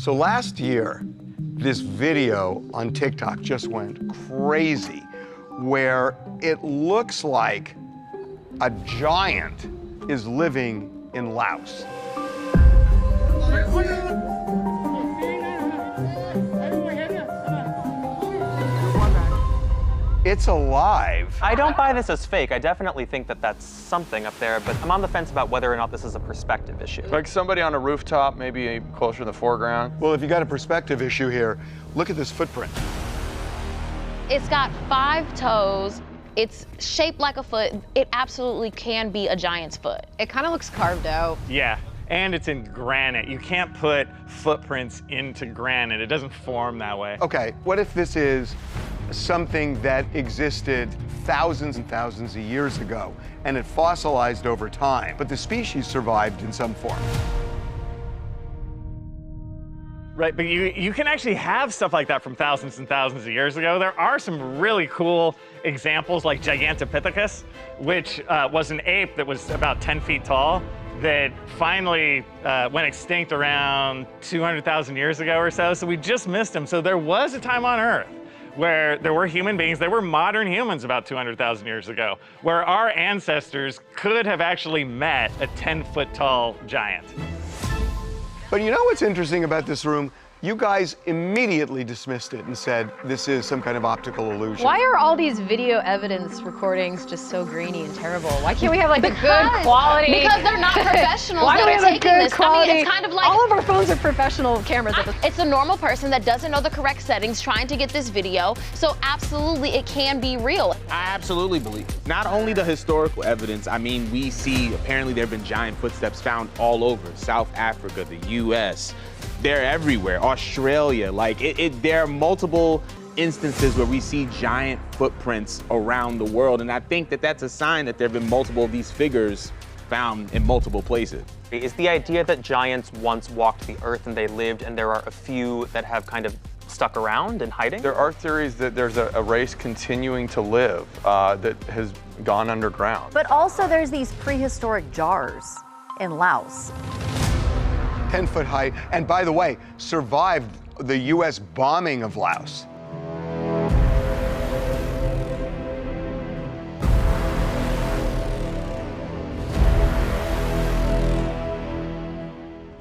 So last year, this video on TikTok just went crazy, where it looks like a giant is living in Laos. It's alive. I don't buy this as fake. I definitely think that that's something up there, but I'm on the fence about whether or not this is a perspective issue. Like somebody on a rooftop, maybe closer to the foreground. Well, if you got a perspective issue here, look at this footprint. It's got 5 toes. It's shaped like a foot. It absolutely can be a giant's foot. It kind of looks carved out. Yeah, and it's in granite. You can't put footprints into granite. It doesn't form that way. Okay, what if this is something that existed thousands and thousands of years ago, and it fossilized over time, but the species survived in some form? Right, but you can actually have stuff like that from thousands and thousands of years ago. There are some really cool examples like Gigantopithecus, which was an ape that was about 10 feet tall that finally went extinct around 200,000 years ago or so. So we just missed him. So there was a time on Earth where there were human beings, there were modern humans about 200,000 years ago, where our ancestors could have actually met a 10-foot tall giant. But you know what's interesting about this room? You guys immediately dismissed it and said this is some kind of optical illusion. Why are all these video evidence recordings just so grainy and terrible? Why can't we have like a good quality? Because they're not professionals Why that do we are have a taking good this. quality? I mean, it's kind of like all of our phones are professional cameras. it's a normal person that doesn't know the correct settings trying to get this video. So absolutely, it can be real. I absolutely believe it. Not only the historical evidence, I mean, we see apparently there have been giant footsteps found all over South Africa, the US. They're everywhere, Australia. Like there are multiple instances where we see giant footprints around the world. And I think that that's a sign that there have been multiple of these figures found in multiple places. Is the idea that giants once walked the earth and they lived, and there are a few that have kind of stuck around and hiding? There are theories that there's a race continuing to live that has gone underground. But also there's these prehistoric jars in Laos. 10-foot height, and by the way, survived the US bombing of Laos.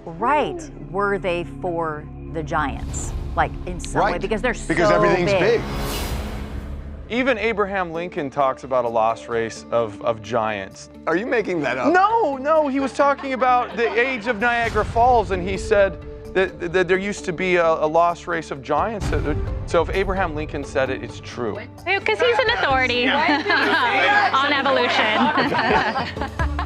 Right. Were they for the giants? Like in some way, because they're so Because everything's big. Even Abraham Lincoln talks about a lost race of giants. Are you making that up? No, he was talking about the age of Niagara Falls, and he said that there used to be a lost race of giants. So if Abraham Lincoln said it, it's true. Because he's an authority on evolution.